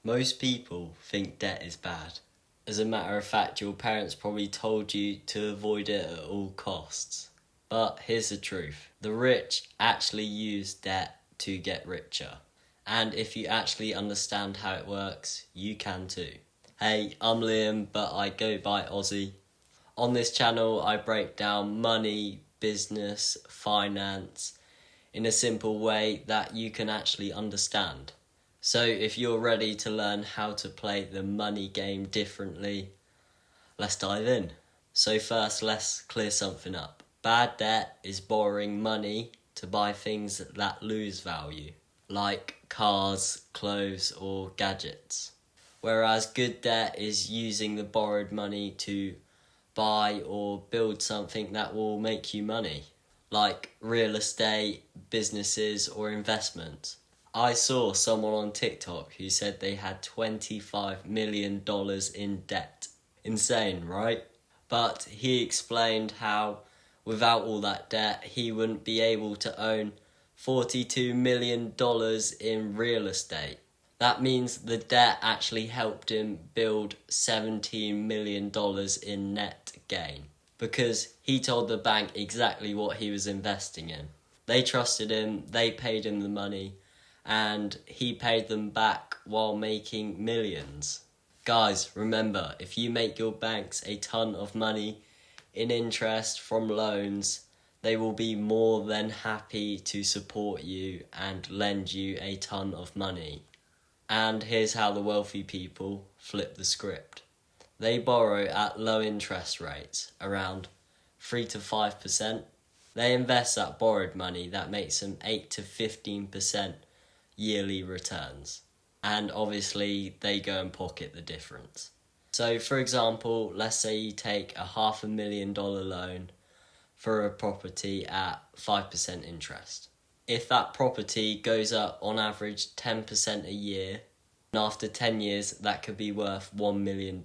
Most people think debt is bad. As a matter of fact, your parents probably told you to avoid it at all costs. But here's the truth. The rich actually use debt to get richer. And if you actually understand how it works, you can too. Hey, I'm Liam, but I go by Ozzie. On this channel, I break down money, business, finance in a simple way that you can actually understand. So if you're ready to learn how to play the money game differently, let's dive in. So first, let's clear something up. Bad debt is borrowing money to buy things that lose value, like cars, clothes, or gadgets. Whereas good debt is using the borrowed money to buy or build something that will make you money, like real estate, businesses, or investments. I saw someone on TikTok who said they had $25 million in debt. Insane, right? But he explained how without all that debt, he wouldn't be able to own $42 million in real estate. That means the debt actually helped him build $17 million in net gain because he told the bank exactly what he was investing in. They trusted him, they paid him the money, and he paid them back while making millions. Guys, remember, if you make your banks a ton of money in interest from loans, they will be more than happy to support you and lend you a ton of money. And here's how the wealthy people flip the script. They borrow at low interest rates, around 3 to 5%. They invest that borrowed money that makes them 8 to 15% yearly returns. And obviously they go and pocket the difference. So for example, let's say you take a $500,000 loan for a property at 5% interest. If that property goes up on average 10% a year, and after 10 years that could be worth $1 million.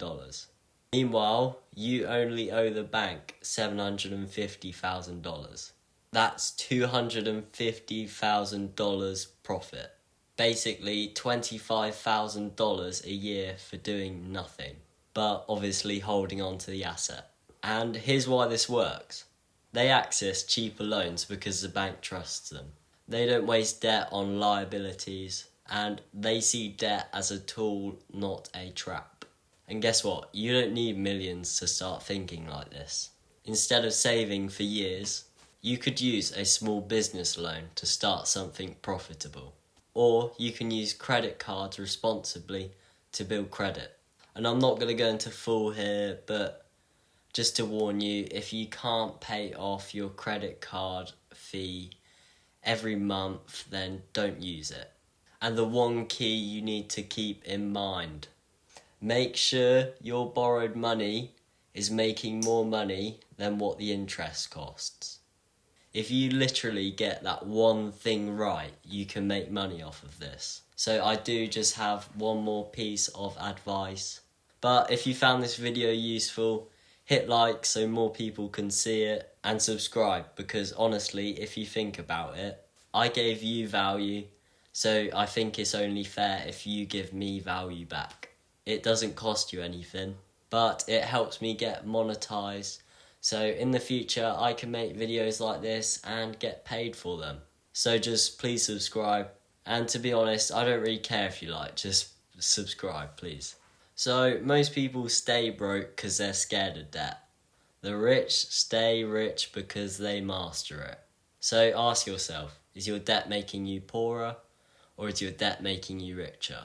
Meanwhile, you only owe the bank $750,000. That's $250,000 profit. Basically $25,000 a year for doing nothing, but obviously holding on to the asset. And here's why this works. They access cheaper loans because the bank trusts them. They don't waste debt on liabilities, and they see debt as a tool, not a trap. And guess what? You don't need millions to start thinking like this. Instead of saving for years, you could use a small business loan to start something profitable. Or you can use credit cards responsibly to build credit. And I'm not going to go into full here, but just to warn you, if you can't pay off your credit card fee every month, then don't use it. And the one key you need to keep in mind, make sure your borrowed money is making more money than what the interest costs. If you literally get that one thing right, you can make money off of this. So I do just have one more piece of advice. But if you found this video useful, hit like so more people can see it, and subscribe, because honestly, if you think about it, I gave you value, so I think it's only fair if you give me value back. It doesn't cost you anything, but it helps me get monetized, so in the future I can make videos like this and get paid for them. So just please subscribe, and to be honest, I don't really care if you like, just subscribe please. So most people stay broke because they're scared of debt. The rich stay rich because they master it. So ask yourself, is your debt making you poorer, or is your debt making you richer?